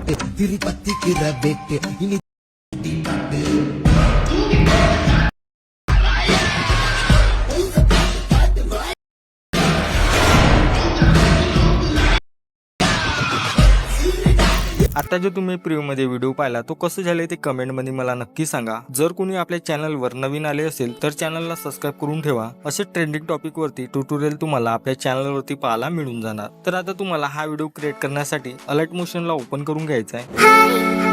பட்டு திரிபத்திக்கிற வெட்டு இனி आता जो तुम्ही प्रिव्ह्यू मध्ये व्हिडिओ पाहिला तो कसं झाले ते कमेंट मध्ये मला नक्की सांगा। जर कोणी आपल्या चॅनलवर नवीन आले असेल तर चॅनलला सबस्क्राइब करून ठेवा। असे ट्रेंडिंग टॉपिक वरती ट्युटोरियल तुम्हाला आपल्या चॅनलवरती पाहायला मिळून जाणार। तर आता तुम्हाला हा व्हिडिओ क्रिएट करण्यासाठी अलाइट मोशनला ओपन करून घ्यायचा आहे।